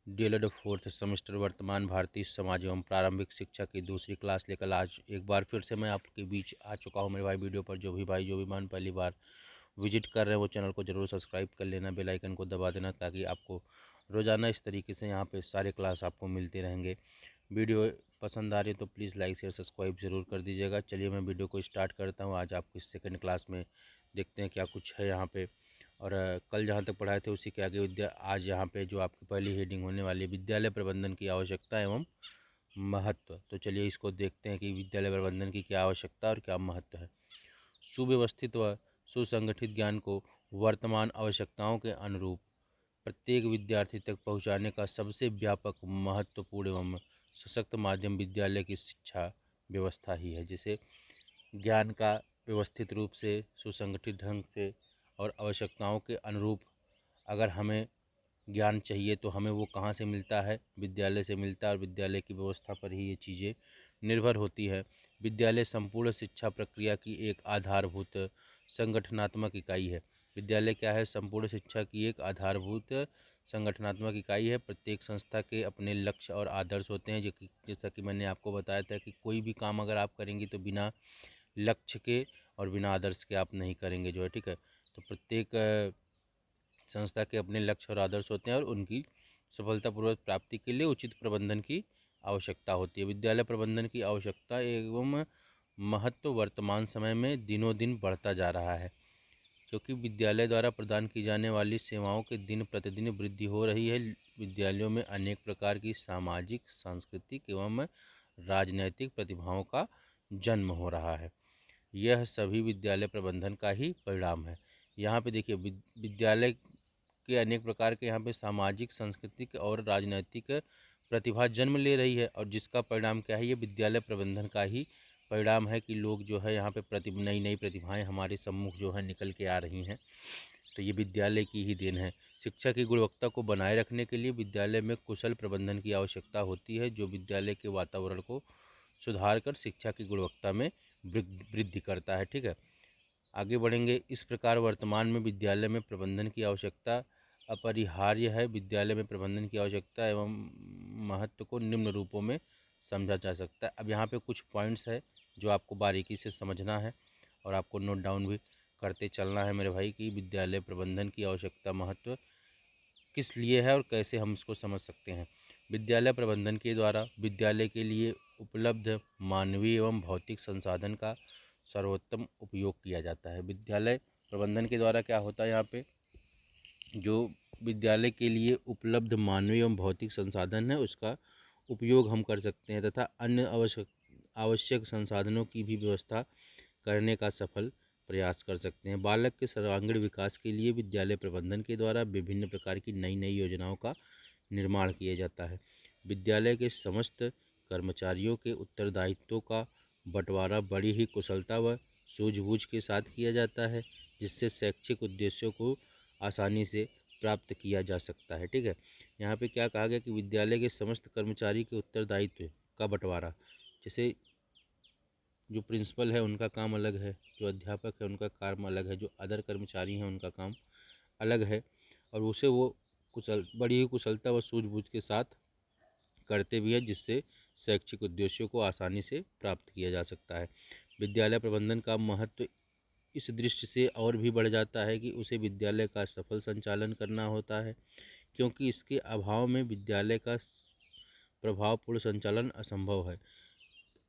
DElEd fourth semester वर्तमान भारतीय समाज एवं प्रारंभिक शिक्षा की दूसरी क्लास लेकर आज एक बार फिर से मैं आपके बीच आ चुका हूं मेरे भाई वीडियो पर। जो भी मान पहली बार विजिट कर रहे हैं वो चैनल को जरूर सब्सक्राइब कर लेना, बेल आइकन को दबा देना, ताकि आपको रोज़ाना इस तरीके से यहाँ पे सारे क्लास आपको मिलते रहेंगे। वीडियो पसंद आ रही है तो प्लीज़ लाइक शेयर सब्सक्राइब ज़रूर कर दीजिएगा। चलिए मैं वीडियो को स्टार्ट करता हूँ। आज आपकी सेकंड क्लास में देखते हैं क्या कुछ है यहाँ पे। और कल जहाँ तक पढ़ाए थे उसी के आगे आज यहाँ पे जो आपकी पहली हेडिंग होने वाली है, विद्यालय प्रबंधन की आवश्यकता एवं महत्व। तो चलिए इसको देखते हैं कि विद्यालय प्रबंधन की क्या आवश्यकता और क्या महत्व है। सुव्यवस्थित व सुसंगठित ज्ञान को वर्तमान आवश्यकताओं के अनुरूप प्रत्येक विद्यार्थी तक पहुंचाने का सबसे व्यापक, महत्वपूर्ण एवं सशक्त माध्यम विद्यालय की शिक्षा व्यवस्था ही है। जैसे ज्ञान का व्यवस्थित रूप से, सुसंगठित ढंग से और आवश्यकताओं के अनुरूप अगर हमें ज्ञान चाहिए तो हमें वो कहाँ से मिलता है? विद्यालय से मिलता है। और विद्यालय की व्यवस्था पर ही ये चीज़ें निर्भर होती है। विद्यालय संपूर्ण शिक्षा प्रक्रिया की एक आधारभूत संगठनात्मक इकाई है। विद्यालय क्या है? संपूर्ण शिक्षा की एक आधारभूत संगठनात्मक इकाई है। प्रत्येक संस्था के अपने लक्ष्य और आदर्श होते हैं। जैसा कि मैंने आपको बताया था कि कोई भी काम अगर आप करेंगे तो बिना लक्ष्य के और बिना आदर्श के आप नहीं करेंगे जो है, ठीक है। तो प्रत्येक संस्था के अपने लक्ष्य और आदर्श होते हैं और उनकी सफलतापूर्वक प्राप्ति के लिए उचित प्रबंधन की आवश्यकता होती है। विद्यालय प्रबंधन की आवश्यकता एवं महत्व वर्तमान समय में दिनों दिन बढ़ता जा रहा है, क्योंकि विद्यालय द्वारा प्रदान की जाने वाली सेवाओं के दिन प्रतिदिन वृद्धि हो रही है। विद्यालयों में अनेक प्रकार की सामाजिक, सांस्कृतिक एवं राजनैतिक प्रतिभाओं का जन्म हो रहा है। यह सभी विद्यालय प्रबंधन का ही परिणाम है। यहाँ पे देखिए विद्यालय के अनेक प्रकार के यहाँ पे सामाजिक, सांस्कृतिक और राजनैतिक प्रतिभा जन्म ले रही है, और जिसका परिणाम क्या है? ये विद्यालय प्रबंधन का ही परिणाम है कि लोग जो है यहाँ पे नई नई प्रतिभाएं हमारे सम्मुख जो है निकल के आ रही हैं। तो ये विद्यालय की ही देन है। शिक्षा की गुणवत्ता को बनाए रखने के लिए विद्यालय में कुशल प्रबंधन की आवश्यकता होती है, जो विद्यालय के वातावरण को सुधार कर शिक्षा की गुणवत्ता में वृद्धि करता है, ठीक है। आगे बढ़ेंगे। इस प्रकार वर्तमान में विद्यालय में प्रबंधन की आवश्यकता अपरिहार्य है। विद्यालय में प्रबंधन की आवश्यकता एवं महत्व को निम्न रूपों में समझा जा सकता है। अब यहाँ पे कुछ पॉइंट्स है जो आपको बारीकी से समझना है और आपको नोट डाउन भी करते चलना है मेरे भाई, कि विद्यालय प्रबंधन की आवश्यकता, महत्व किस लिए है और कैसे हम इसको समझ सकते हैं। विद्यालय प्रबंधन के द्वारा विद्यालय के लिए उपलब्ध मानवीय एवं भौतिक संसाधन का सर्वोत्तम उपयोग किया जाता है। विद्यालय प्रबंधन के द्वारा क्या होता है? यहाँ पे जो विद्यालय के लिए उपलब्ध मानवीय एवं भौतिक संसाधन है उसका उपयोग हम कर सकते हैं, तथा अन्य आवश्यक संसाधनों की भी व्यवस्था करने का सफल प्रयास कर सकते हैं। बालक के सर्वांगीण विकास के लिए विद्यालय प्रबंधन के द्वारा विभिन्न प्रकार की नई नई योजनाओं का निर्माण किया जाता है। विद्यालय के समस्त कर्मचारियों के उत्तरदायित्वों का बंटवारा बड़ी ही कुशलता व सूझबूझ के साथ किया जाता है, जिससे शैक्षिक उद्देश्यों को आसानी से प्राप्त किया जा सकता है, ठीक है। यहाँ पे क्या कहा गया कि विद्यालय के समस्त कर्मचारी के उत्तरदायित्व का बंटवारा, जैसे जो प्रिंसिपल है उनका काम अलग है, जो अध्यापक है उनका काम अलग है, जो अदर कर्मचारी हैं उनका काम अलग है, और उसे वो बड़ी ही कुशलता व सूझबूझ के साथ करते भी है, जिससे शैक्षिक उद्देश्यों को आसानी से प्राप्त किया जा सकता है। विद्यालय प्रबंधन का महत्व इस दृष्टि से और भी बढ़ जाता है कि उसे विद्यालय का सफल संचालन करना होता है, क्योंकि इसके अभाव में विद्यालय का प्रभावपूर्ण संचालन असंभव है,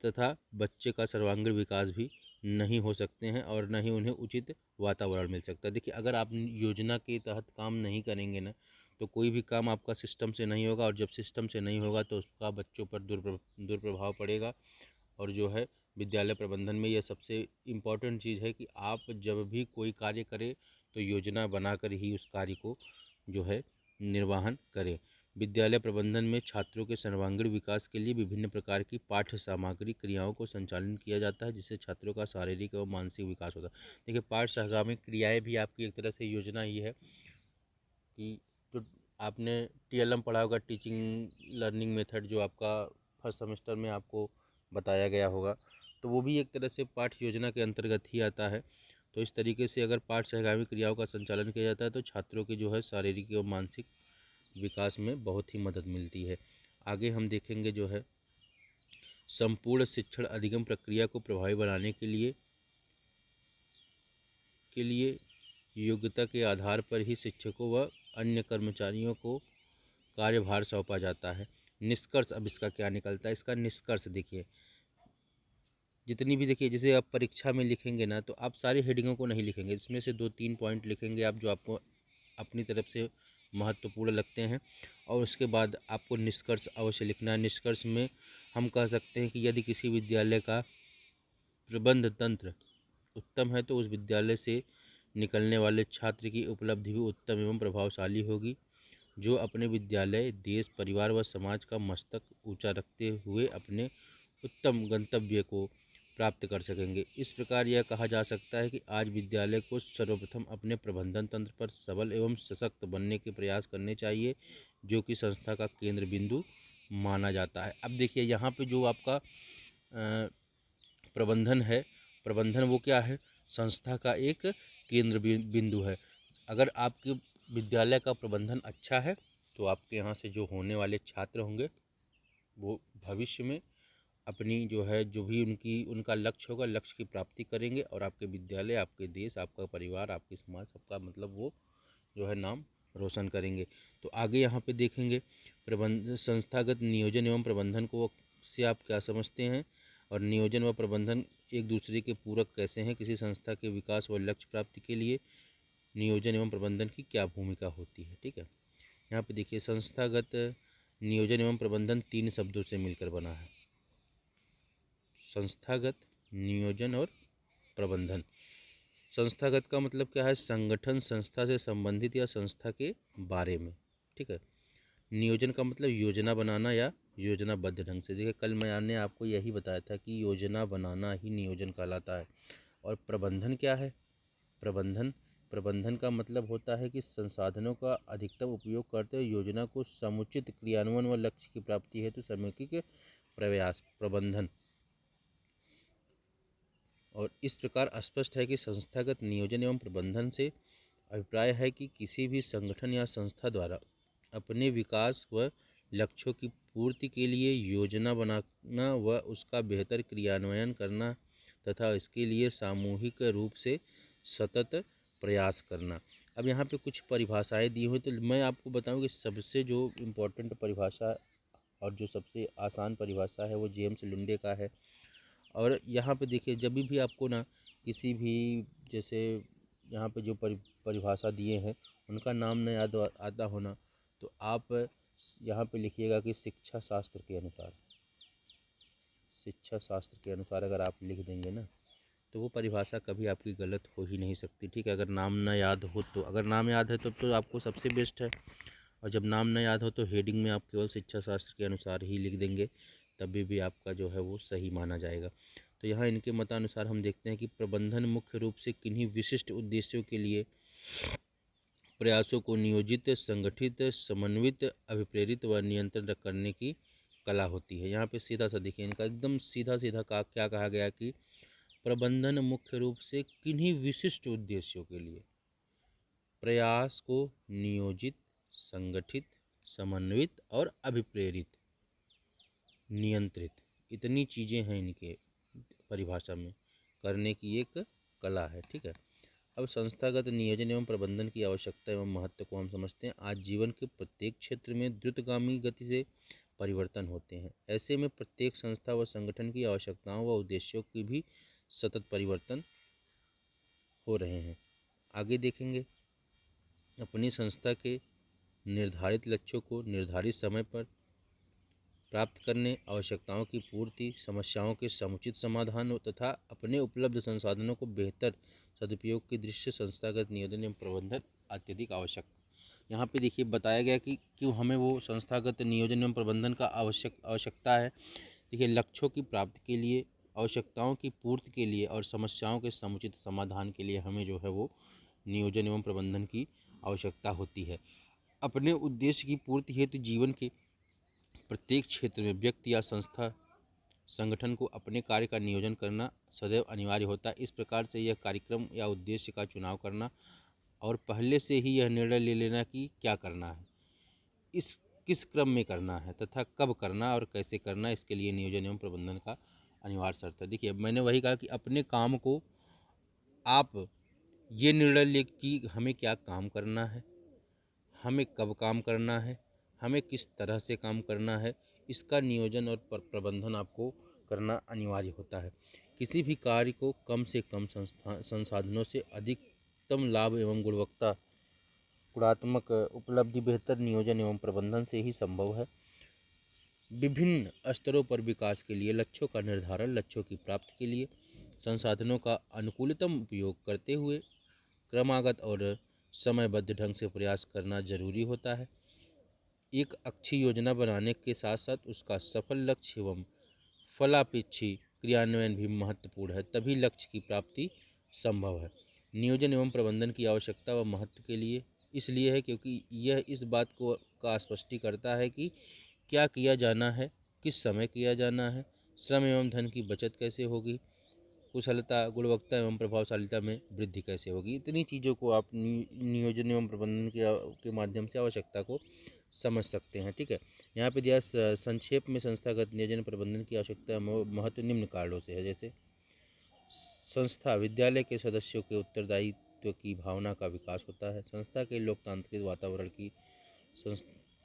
तथा बच्चे का सर्वांगीण विकास भी नहीं हो सकते हैं और न ही उन्हें उचित वातावरण मिल सकता है। देखिए अगर आप योजना के तहत काम नहीं करेंगे ना, तो कोई भी काम आपका सिस्टम से नहीं होगा, और जब सिस्टम से नहीं होगा तो उसका बच्चों पर दुष्प्रभाव पड़ेगा। और जो है विद्यालय प्रबंधन में यह सबसे इम्पॉर्टेंट चीज़ है कि आप जब भी कोई कार्य करें तो योजना बनाकर ही उस कार्य को जो है निर्वहन करें। विद्यालय प्रबंधन में छात्रों के सर्वांगीण विकास के लिए विभिन्न प्रकार की पाठ्य सामग्री क्रियाओं को संचालन किया जाता है, जिससे छात्रों का शारीरिक एवं मानसिक विकास होता है। देखिए पाठ्य सामग्री क्रियाएँ भी आपकी एक तरह से योजना ही है कि जो आपने टीएलएम पढ़ा होगा, टीचिंग लर्निंग मेथड, जो आपका फर्स्ट सेमेस्टर में आपको बताया गया होगा, तो वो भी एक तरह से पाठ्य योजना के अंतर्गत ही आता है। तो इस तरीके से अगर पाठ्य सहगामी क्रियाओं का संचालन किया जाता है तो छात्रों के जो है शारीरिक एवं मानसिक विकास में बहुत ही मदद मिलती है। आगे हम देखेंगे जो है संपूर्ण शिक्षण अधिगम प्रक्रिया को प्रभावी बनाने के लिए योग्यता के आधार पर ही शिक्षकों व अन्य कर्मचारियों को कार्यभार सौंपा जाता है। निष्कर्ष, अब इसका क्या निकलता है, इसका निष्कर्ष देखिए, जितनी भी देखिए जैसे आप परीक्षा में लिखेंगे ना, तो आप सारी हेडिंगों को नहीं लिखेंगे, इसमें से 2-3 पॉइंट लिखेंगे आप जो आपको अपनी तरफ से महत्वपूर्ण लगते हैं, और उसके बाद आपको निष्कर्ष अवश्य लिखना है। निष्कर्ष में हम कह सकते हैं कि यदि किसी विद्यालय का प्रबंध तंत्र उत्तम है तो उस विद्यालय से निकलने वाले छात्र की उपलब्धि भी उत्तम एवं प्रभावशाली होगी, जो अपने विद्यालय, देश, परिवार व समाज का मस्तक ऊंचा रखते हुए अपने उत्तम गंतव्य को प्राप्त कर सकेंगे। इस प्रकार यह कहा जा सकता है कि आज विद्यालय को सर्वप्रथम अपने प्रबंधन तंत्र पर सबल एवं सशक्त बनने के प्रयास करने चाहिए, जो कि संस्था का केंद्र बिंदु माना जाता है। अब देखिए यहाँ पे जो आपका प्रबंधन है, प्रबंधन वो क्या है, संस्था का एक केंद्र बिंदु है। अगर आपके विद्यालय का प्रबंधन अच्छा है तो आपके यहाँ से जो होने वाले छात्र होंगे वो भविष्य में अपनी जो है जो भी उनका लक्ष्य होगा, लक्ष्य की प्राप्ति करेंगे, और आपके विद्यालय, आपके देश, आपका परिवार, आपकी समाज, सबका मतलब वो जो है नाम रोशन करेंगे। तो आगे यहाँ पे देखेंगे संस्थागत नियोजन एवं प्रबंधन को से आप क्या समझते हैं, और नियोजन व प्रबंधन एक दूसरे के पूरक कैसे हैं, किसी संस्था के विकास व लक्ष्य प्राप्ति के लिए नियोजन एवं प्रबंधन की क्या भूमिका होती है। ठीक है, यहाँ पे देखिए संस्थागत नियोजन एवं प्रबंधन 3 शब्दों से मिलकर बना है, संस्थागत, नियोजन और प्रबंधन। संस्थागत का मतलब क्या है, संगठन, संस्था से संबंधित या संस्था के बारे में। ठीक है, नियोजन का मतलब योजना बनाना या योजनाबद्ध ढंग से। देखिए कल मैंने आपको यही बताया था कि योजना बनाना ही नियोजन कहलाता है। और प्रबंधन क्या है, प्रबंधन का मतलब होता है कि संसाधनों का अधिकतम उपयोग करते हुए योजना को समुचित क्रियान्वयन व लक्ष्य की प्राप्ति हेतु समेकित प्रयास, प्रबंधन। और इस प्रकार स्पष्ट है कि संस्थागत नियोजन एवं प्रबंधन से अभिप्राय है कि किसी भी संगठन या संस्था द्वारा अपने विकास व लक्ष्यों की पूर्ति के लिए योजना बनाना व उसका बेहतर क्रियान्वयन करना तथा इसके लिए सामूहिक रूप से सतत प्रयास करना। अब यहाँ पे कुछ परिभाषाएं दी हुई, तो मैं आपको बताऊं कि सबसे जो इम्पोर्टेंट परिभाषा और जो सबसे आसान परिभाषा है वो जेम्स लुंडे का है। और यहाँ पे देखिए जब भी आपको ना किसी भी जैसे यहाँ पे जो परिभाषा दिए हैं उनका नाम न याद आता होना, तो आप यहाँ पे लिखिएगा कि शिक्षा शास्त्र के अनुसार, शिक्षा शास्त्र के अनुसार अगर आप लिख देंगे ना तो वो परिभाषा कभी आपकी गलत हो ही नहीं सकती। ठीक है, अगर नाम न याद हो तो, अगर नाम याद है तो आपको सबसे बेस्ट है, और जब नाम न याद हो तो हेडिंग में आप केवल शिक्षा शास्त्र के अनुसार ही लिख देंगे, तभी भी आपका जो है वो सही माना जाएगा। तो यहाँ इनके मतानुसार हम देखते हैं कि प्रबंधन मुख्य रूप से किन्हीं विशिष्ट उद्देश्यों के लिए प्रयासों को नियोजित, संगठित, समन्वित, अभिप्रेरित व नियंत्रण करने की कला होती है। यहाँ पे सीधा सा देखिए इनका एकदम सीधा सीधा क्या कहा गया कि प्रबंधन मुख्य रूप से किन्हीं विशिष्ट उद्देश्यों के लिए प्रयास को नियोजित, संगठित, समन्वित और अभिप्रेरित, नियंत्रित, इतनी चीज़ें हैं इनके परिभाषा में, करने की एक कला है। ठीक है, अब संस्थागत नियोजन एवं प्रबंधन की आवश्यकता एवं महत्व को हम समझते हैं। आज जीवन के प्रत्येक क्षेत्र में द्रुतगामी गति से परिवर्तन होते हैं। ऐसे में प्रत्येक संस्था व संगठन की आवश्यकताओं व उद्देश्यों की भी सतत परिवर्तन हो रहे हैं। आगे देखेंगे अपनी संस्था के निर्धारित लक्ष्यों को निर्धारित समय पर प्राप्त करने, आवश्यकताओं की पूर्ति, समस्याओं के समुचित समाधान तथा अपने उपलब्ध संसाधनों को बेहतर सदुपयोग की दृष्टि से संस्थागत नियोजन एवं प्रबंधन अत्यधिक आवश्यक। यहाँ पे देखिए बताया गया कि क्यों हमें वो संस्थागत नियोजन एवं प्रबंधन का आवश्यकता है। देखिए लक्ष्यों की प्राप्ति के लिए, आवश्यकताओं की पूर्ति के लिए और समस्याओं के समुचित समाधान के लिए हमें जो है वो नियोजन एवं प्रबंधन की आवश्यकता होती है। अपने उद्देश्य की पूर्ति हेतु जीवन के प्रत्येक क्षेत्र में व्यक्ति या संस्था संगठन को अपने कार्य का नियोजन करना सदैव अनिवार्य होता है। इस प्रकार से यह कार्यक्रम या उद्देश्य का चुनाव करना और पहले से ही यह निर्णय ले लेना कि क्या करना है, इस किस क्रम में करना है तथा कब करना और कैसे करना, इसके लिए नियोजन एवं प्रबंधन का अनिवार्य शर्त है। देखिए, मैंने वही कहा कि अपने काम को आप ये निर्णय ले कि हमें क्या काम करना है, हमें कब काम करना है, हमें किस तरह से काम करना है, इसका नियोजन और प्रबंधन आपको करना अनिवार्य होता है। किसी भी कार्य को कम से कम संसाधनों से अधिकतम लाभ एवं गुणात्मक उपलब्धि बेहतर नियोजन एवं प्रबंधन से ही संभव है। विभिन्न स्तरों पर विकास के लिए लक्ष्यों का निर्धारण, लक्ष्यों की प्राप्ति के लिए संसाधनों का अनुकूलतम उपयोग करते हुए क्रमागत और समयबद्ध ढंग से प्रयास करना जरूरी होता है। एक अच्छी योजना बनाने के साथ साथ उसका सफल लक्ष्य एवं फलापेक्षी क्रियान्वयन भी महत्वपूर्ण है, तभी लक्ष्य की प्राप्ति संभव है। नियोजन एवं प्रबंधन की आवश्यकता व महत्व के लिए इसलिए है क्योंकि यह इस बात को का स्पष्टी करता है कि क्या किया जाना है, किस समय किया जाना है, श्रम एवं धन की बचत कैसे होगी, कुशलता, गुणवत्ता एवं प्रभावशालिता में वृद्धि कैसे होगी। इतनी चीज़ों को आप नियोजन एवं प्रबंधन के माध्यम से आवश्यकता को समझ सकते हैं। ठीक है, यहाँ पे दिया संक्षेप में संस्थागत नियोजन प्रबंधन की आवश्यकता महत्व निम्न कारणों से है। जैसे संस्था विद्यालय के सदस्यों के उत्तरदायित्व की भावना का विकास होता है। संस्था के लोकतांत्रिक वातावरण की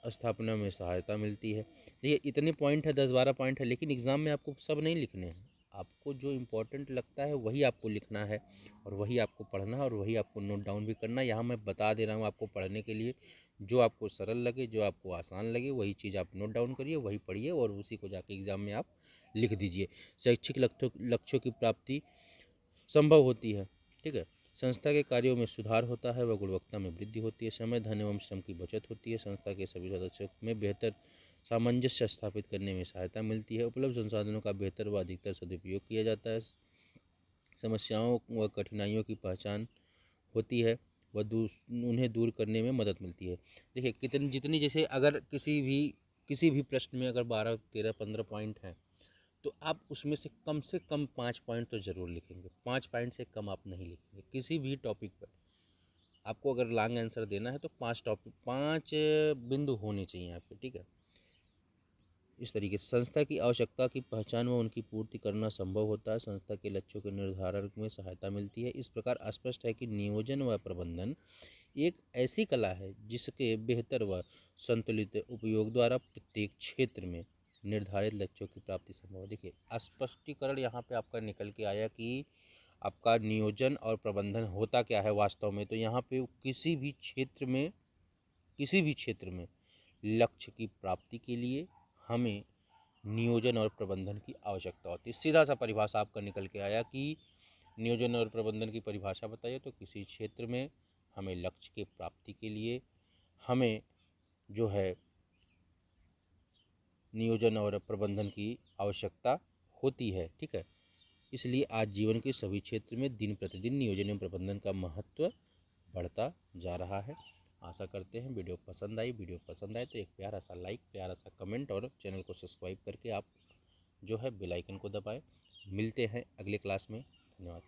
स्थापना में सहायता मिलती है। देखिए, इतने पॉइंट है, 10-12 पॉइंट है, लेकिन एग्ज़ाम में आपको सब नहीं लिखने हैं। आपको जो इम्पोर्टेंट लगता है वही आपको लिखना है और वही आपको पढ़ना है और वही आपको नोट डाउन भी करना है। यहाँ मैं बता दे रहा हूँ आपको पढ़ने के लिए, जो आपको सरल लगे, जो आपको आसान लगे, वही चीज़ आप नोट डाउन करिए, वही पढ़िए और उसी को जाके एग्ज़ाम में आप लिख दीजिए। शैक्षिक लक्ष्यों की प्राप्ति संभव होती है। ठीक है, संस्था के कार्यों में सुधार होता है व गुणवत्ता में वृद्धि होती है। समय, धन एवं श्रम की बचत होती है। संस्था के सभी सदस्यों में बेहतर सामंजस्य स्थापित करने में सहायता मिलती है। उपलब्ध संसाधनों का बेहतर व अधिकतर सदुपयोग किया जाता है। समस्याओं व कठिनाइयों की पहचान होती है व उन्हें दूर करने में मदद मिलती है। देखिए, जितनी जैसे अगर किसी भी प्रश्न में अगर 12, 13, 15 पॉइंट हैं तो आप उसमें से कम 5 पॉइंट तो ज़रूर लिखेंगे। 5 पॉइंट से कम आप नहीं लिखेंगे किसी भी टॉपिक पर। आपको अगर लॉन्ग आंसर देना है तो 5 बिंदु होने चाहिए आपके। ठीक है, इस तरीके से संस्था की आवश्यकता की पहचान व उनकी पूर्ति करना संभव होता है। संस्था के लक्ष्यों के निर्धारण में सहायता मिलती है। इस प्रकार स्पष्ट है कि नियोजन व प्रबंधन एक ऐसी कला है जिसके बेहतर व संतुलित उपयोग द्वारा प्रत्येक क्षेत्र में निर्धारित लक्ष्यों की प्राप्ति संभव है। देखिए, स्पष्टीकरण यहाँ पे आपका निकल के आया कि आपका नियोजन और प्रबंधन होता क्या है वास्तव में। तो यहाँ पे किसी भी क्षेत्र में लक्ष्य की प्राप्ति के लिए हमें नियोजन और प्रबंधन की आवश्यकता होती है। सीधा सा परिभाषा आपका निकल के आया कि नियोजन और प्रबंधन की परिभाषा बताइए, तो किसी क्षेत्र में हमें लक्ष्य की प्राप्ति के लिए हमें जो है नियोजन और प्रबंधन की आवश्यकता होती है। ठीक है, इसलिए आज जीवन के सभी क्षेत्र में दिन प्रतिदिन नियोजन एवं प्रबंधन का महत्व बढ़ता जा रहा है। आशा करते हैं वीडियो पसंद आई। वीडियो पसंद आए तो एक प्यारा सा लाइक, प्यारा सा कमेंट और चैनल को सब्सक्राइब करके आप जो है बेल आइकन को दबाएं। मिलते हैं अगले क्लास में। धन्यवाद।